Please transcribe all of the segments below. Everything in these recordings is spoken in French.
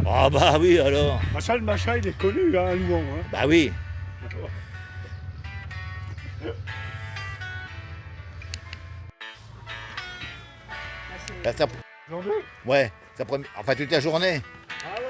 Ah bah oui alors. Ah, ça, le machin, il est connu, hein, à Louan. Hein. Bah oui. Là, ça... J'en veux. Ouais, enfin toute la journée. Ah ouais.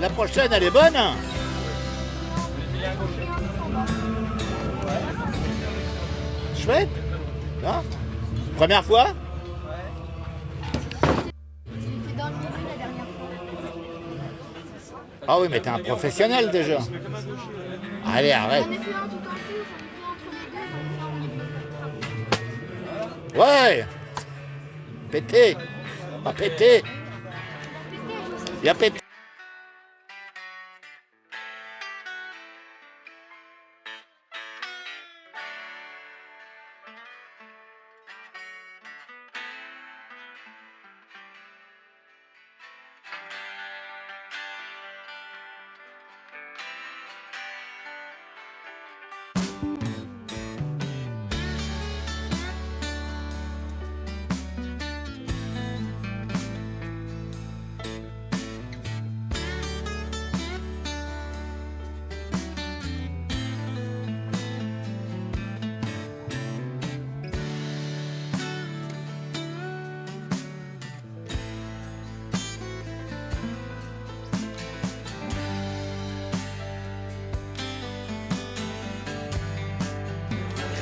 La prochaine, elle est bonne. Chouette. Non? Première fois? Ah oui, mais t'es un professionnel déjà. Allez, arrête. Ouais. Pété. Pas pété. Il a pété.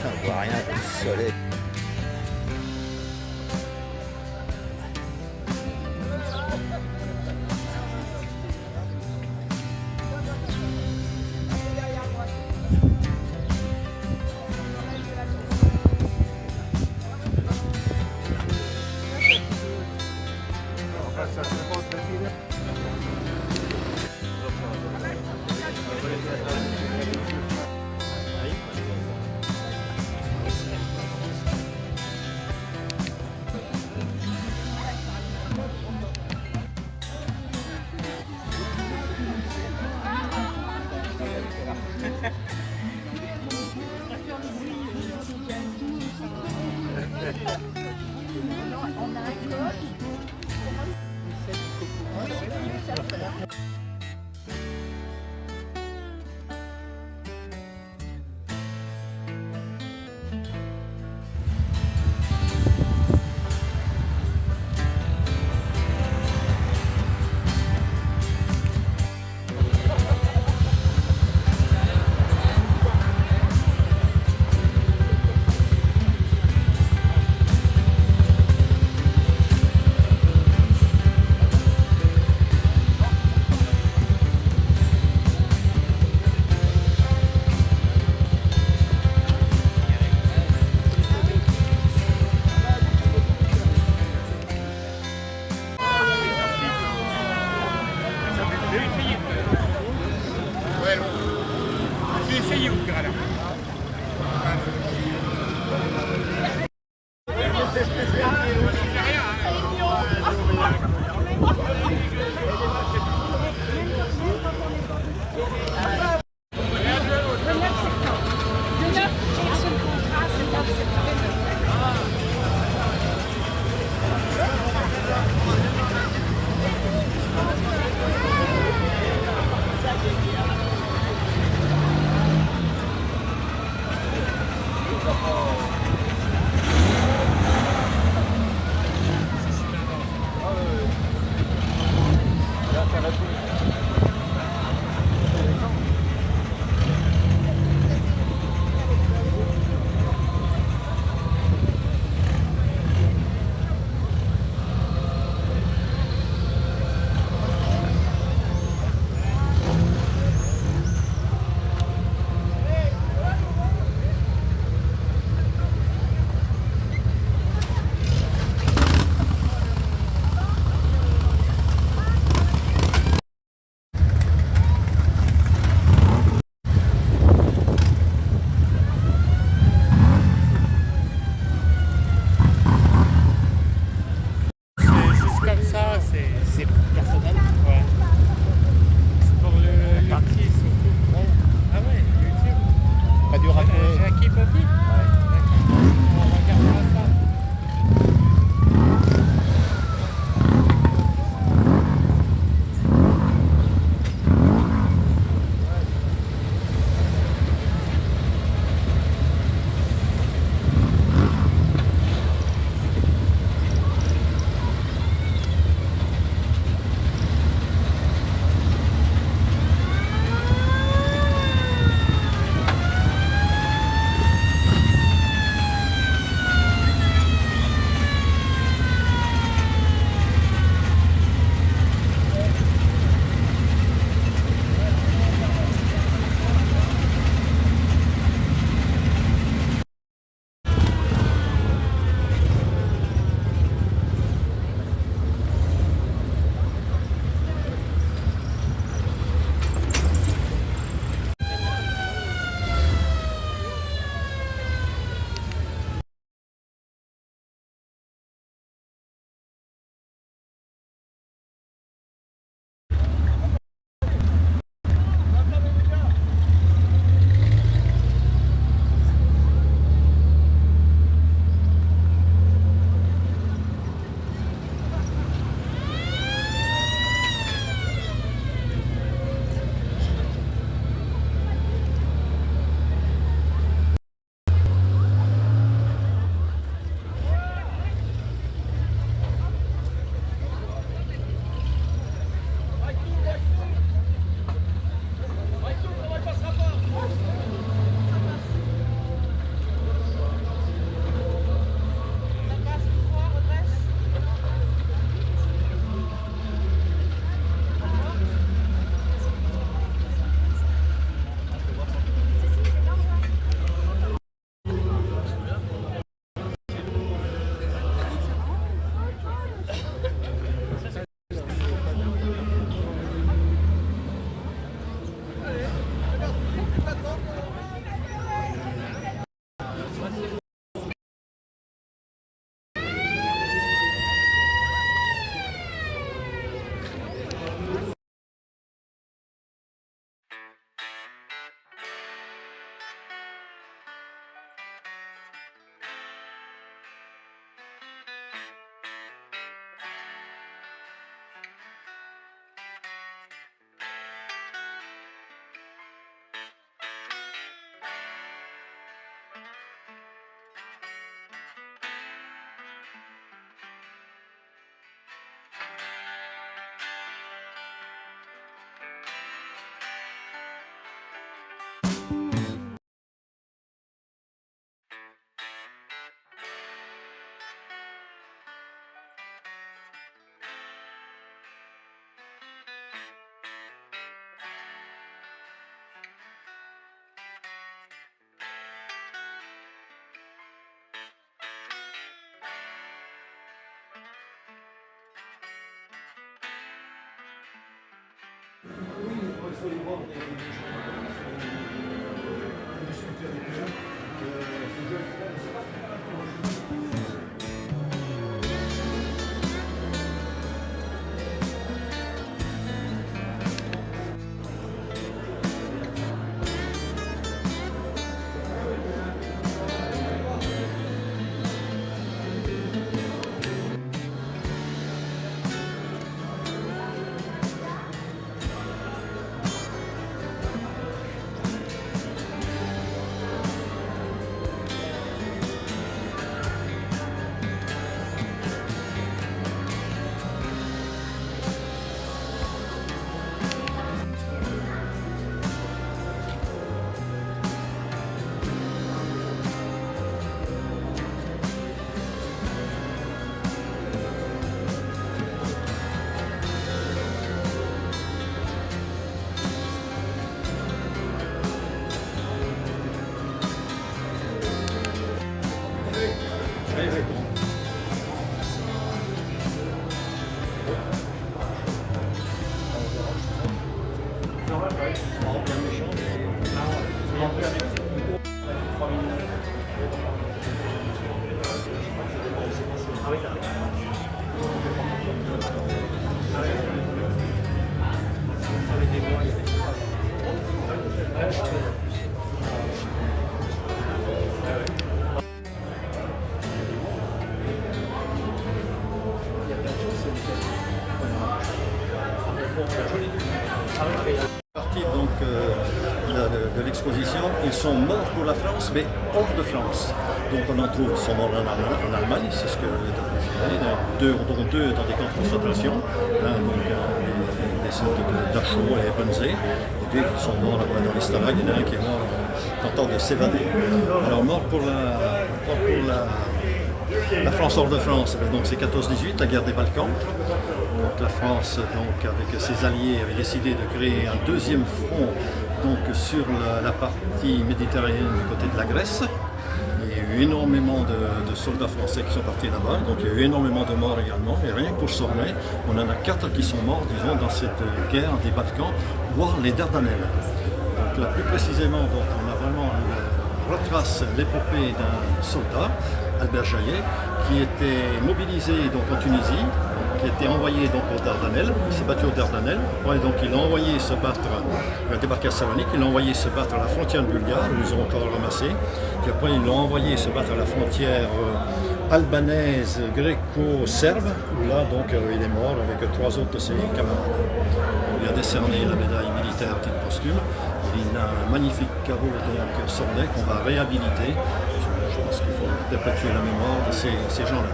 On voit rien du soleil. Ukrala. Comme ça, C'est personnel. ouais. C'est pour le petit surtout. Ah ouais, YouTube. Pas dur à trouver. Jackie Poppy. D'accord. On regardera ça. Partie donc de l'exposition, ils sont morts pour la France, mais hors de France. Donc on en trouve, ils sont morts en Allemagne, c'est ce que deux dans des camps de concentration, des sortes de Dachau et Ebensee, et deux qui sont morts dans les Stalag, il y en a un qui est mort tentant de s'évader. Alors mort pour la France hors de France, donc c'est 14-18, la guerre des Balkans. Donc la France, donc, avec ses alliés, avait décidé de créer un deuxième front donc, sur la partie méditerranéenne du côté de la Grèce. Il y a eu énormément de soldats français qui sont partis là-bas, donc il y a eu énormément de morts également. Et rien que pour Sornay, on en a 4 qui sont morts, disons, dans cette guerre des Balkans, voire les Dardanelles. Donc là, plus précisément, donc, on a vraiment retrace l'épopée d'un soldat, Albert Jaillet, qui était mobilisé donc, en Tunisie, qui a été envoyé donc aux Dardanelles, il s'est battu aux Dardanelles, ouais, donc il a envoyé se battre, il a débarqué à Salonique, il a envoyé se battre à la frontière bulgare, où ils ont encore ramassé, puis après ils l'ont envoyé se battre à la frontière albanaise, gréco-serbe, où là donc il est mort avec 3 autres de ses camarades. On lui a décerné la médaille militaire à titre posthume, il a un magnifique caveau donc sornais qu'on va réhabiliter. Je pense qu'il faut perpétuer la mémoire de ces gens-là.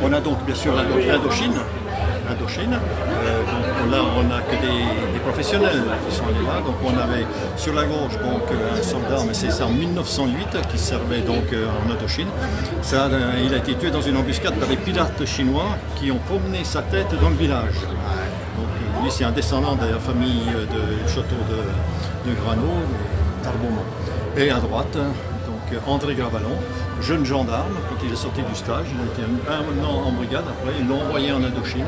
On a donc bien sûr l'Indochine. Donc là, on n'a que des professionnels qui sont allés là. Donc on avait sur la gauche donc, un soldat, mais c'est en 1908 qui servait donc en Indochine. Ça, il a été tué dans une embuscade par des pirates chinois qui ont promené sa tête dans le village. Donc lui, c'est un descendant de la famille du château de Grano, d'Arbomont. Et à droite, donc André Gravalon, jeune gendarme, quand il est sorti du stage, il a été un an en brigade, après ils l'ont envoyé en Indochine.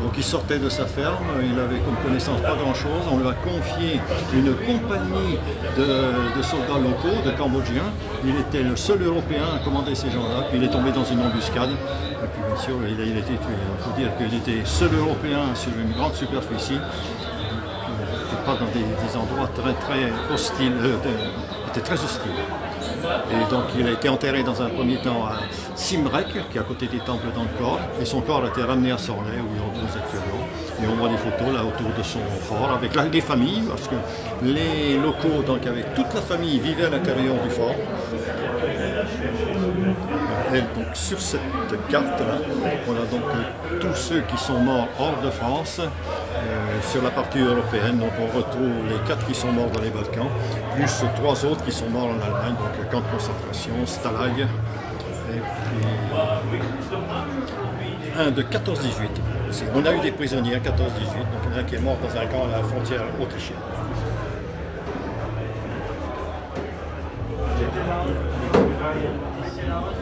Donc il sortait de sa ferme, il avait comme connaissance pas grand chose, on lui a confié une compagnie de soldats locaux, de Cambodgiens. Il était le seul Européen à commander ces gens-là, puis il est tombé dans une embuscade, et puis bien sûr il a été tué. Il faut dire qu'il était seul Européen sur une grande superficie, il n'était pas dans des endroits très hostiles, il était très hostile. Et donc il a été enterré dans un premier temps à Simrek, qui est à côté des temples d'Angkor, et son corps a été ramené à Sornay, où il repose actuellement. Et on voit des photos là autour de son fort, avec les familles, parce que les locaux, donc avec toute la famille, vivaient à l'intérieur du fort. Et donc sur cette carte-là, on a donc tous ceux qui sont morts hors de France. Sur la partie européenne, donc on retrouve les 4 qui sont morts dans les Balkans, plus 3 autres qui sont morts en Allemagne, donc le camp de concentration, Stalag, et puis un de 14-18. On a eu des prisonniers à 14-18, donc il y en a un qui est mort dans un camp à la frontière autrichienne.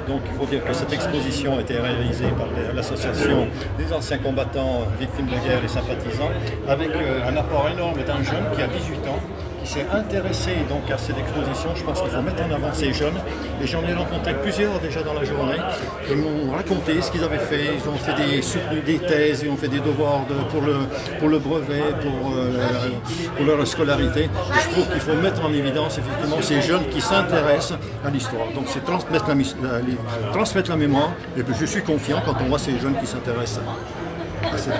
Donc il faut dire que cette exposition a été réalisée par l'association des anciens combattants, victimes de guerre et sympathisants, avec un apport énorme d'un jeune qui a 18 ans, qui s'est intéressé donc à cette exposition. Je pense qu'il faut mettre en avant ces jeunes. Et j'en ai rencontré plusieurs déjà dans la journée. Ils m'ont raconté ce qu'ils avaient fait. Ils ont fait des thèses, ils ont fait des devoirs pour le brevet, pour leur scolarité. Et je trouve qu'il faut mettre en évidence effectivement ces jeunes qui s'intéressent à l'histoire. Donc c'est transmettre la mémoire. Et puis je suis confiant quand on voit ces jeunes qui s'intéressent à cette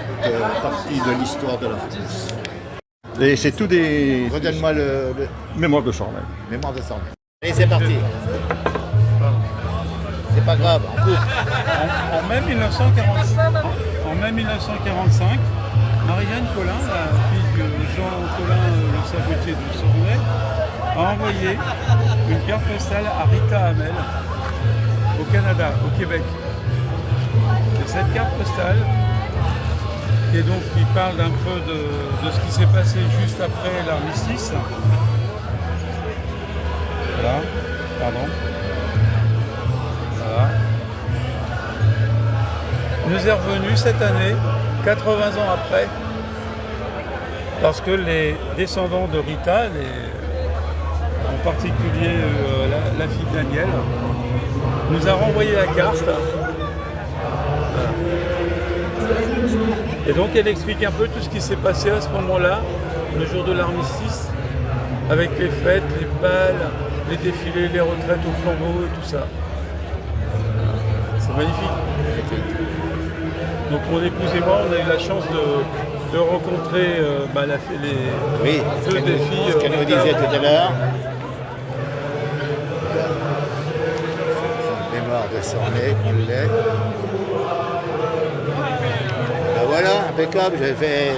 partie de l'histoire de la France. Et c'est tout des Redonne-moi le mémoires de Sornel. mémoire de sang. Allez, c'est parti. C'est pas grave, en coupe. En mai 1945, Marie-Jeanne Collin, la fille de Jean Collin, le sabotier de Sornay, a envoyé une carte postale à Rita Hamel au Canada, au Québec. Et cette carte postale, qui parle d'un peu de ce qui s'est passé juste après l'armistice. Voilà, pardon. Voilà. Nous est revenu cette année, 80 ans après, parce que les descendants de Rita, en particulier la fille Danielle, nous a renvoyé la carte. Et donc elle explique un peu tout ce qui s'est passé à ce moment-là, le jour de l'armistice, avec les fêtes, les balles, les défilés, les retraites au flambeau et tout ça. C'est magnifique. Donc mon épouse et moi, on a eu la chance de rencontrer Oui, deux des filles. ce qu'elle nous disait tout à l'heure. Mémoire de Sornay, on l'est. Ben voilà, impeccable, j'avais fait.